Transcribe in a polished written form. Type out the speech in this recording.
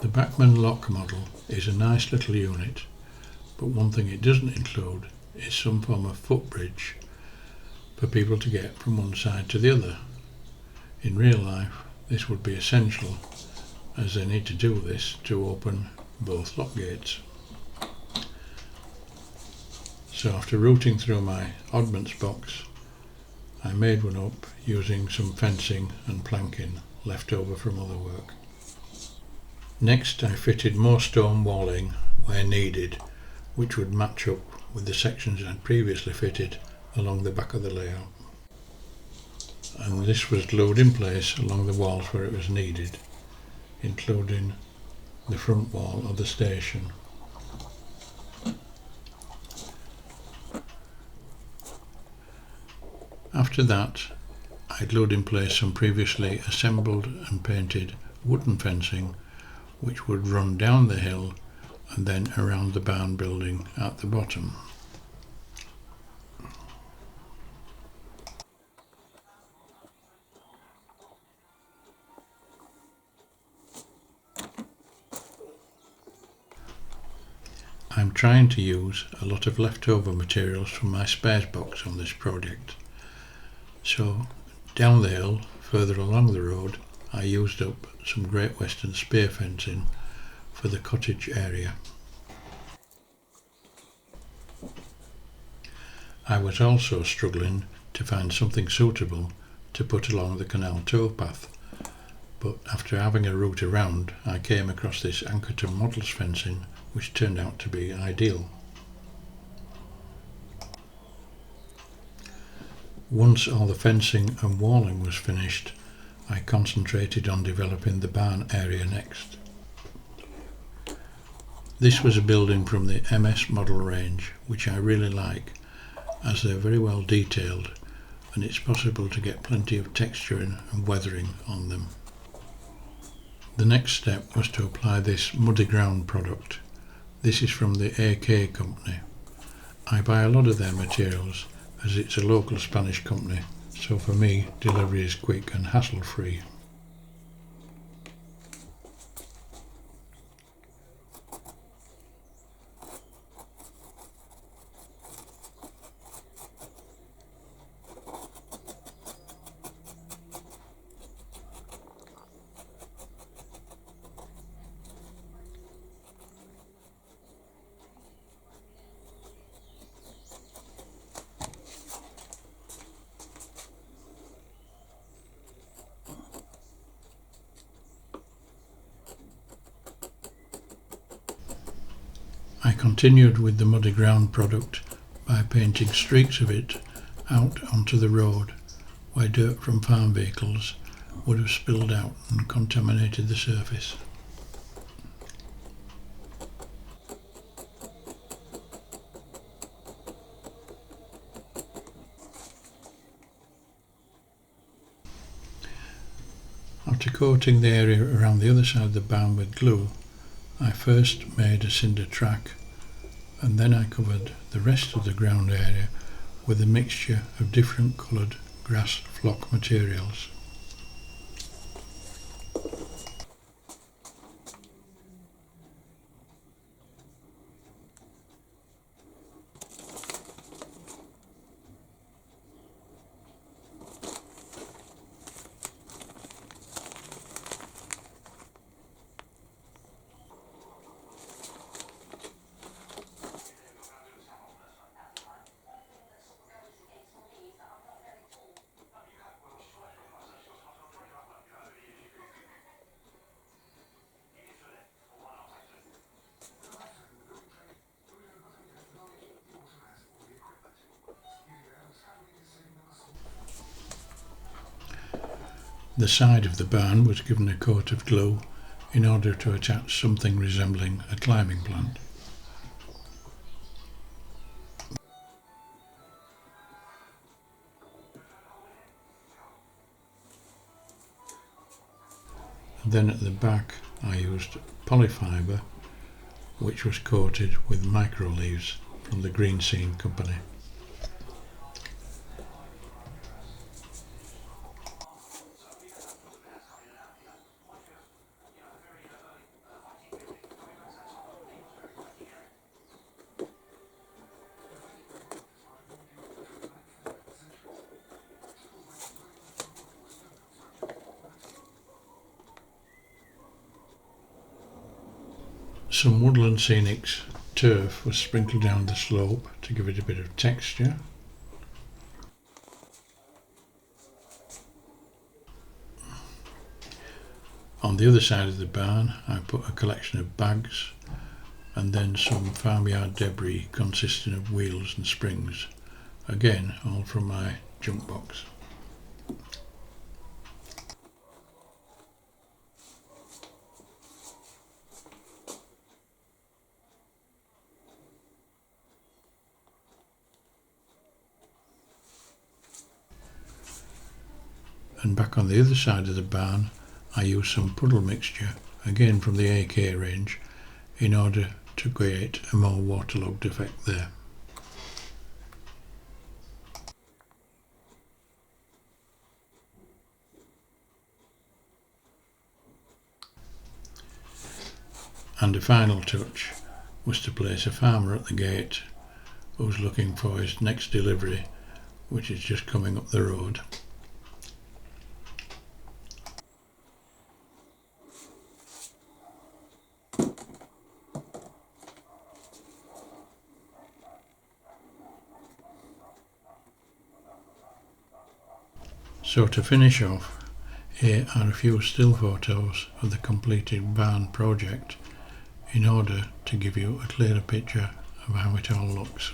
The Bachmann lock model is a nice little unit, but one thing it doesn't include is some form of footbridge for people to get from one side to the other. In real life, this would be essential, as they need to do this to open both lock gates. So after rooting through my oddments box, I made one up using some fencing and planking left over from other work. Next, I fitted more stone walling where needed, which would match up with the sections I'd previously fitted along the back of the layout. And this was glued in place along the walls where it was needed, including the front wall of the station. After that, I glued in place some previously assembled and painted wooden fencing which would run down the hill and then around the barn building at the bottom. I'm trying to use a lot of leftover materials from my spares box on this project. So down the hill, further along the road, I used up some Great Western spear fencing for the cottage area. I was also struggling to find something suitable to put along the canal towpath, but after having a route around, I came across this Ankerton Models fencing, which turned out to be ideal. Once all the fencing and walling was finished, I concentrated on developing the barn area next. This was a building from the MS model range, which I really like, as they're very well detailed and it's possible to get plenty of texturing and weathering on them. The next step was to apply this muddy ground product. This is from the AK company. I buy a lot of their materials as it's a local Spanish company, so for me delivery is quick and hassle-free. I continued with the muddy ground product by painting streaks of it out onto the road where dirt from farm vehicles would have spilled out and contaminated the surface. After coating the area around the other side of the barn with glue, I first made a cinder track and then I covered the rest of the ground area with a mixture of different coloured grass flock materials. The side of the barn was given a coat of glue in order to attach something resembling a climbing plant. Then at the back I used polyfibre, which was coated with micro leaves from the Green Scene company. Some Woodland Scenics turf was sprinkled down the slope to give it a bit of texture. On the other side of the barn I put a collection of bags and then some farmyard debris consisting of wheels and springs, again all from my junk box. And back on the other side of the barn I used some puddle mixture, again from the AK range, in order to create a more waterlogged effect there. And a final touch was to place a farmer at the gate who's looking for his next delivery, which is just coming up the road. So to finish off, here are a few still photos of the completed barn project in order to give you a clearer picture of how it all looks.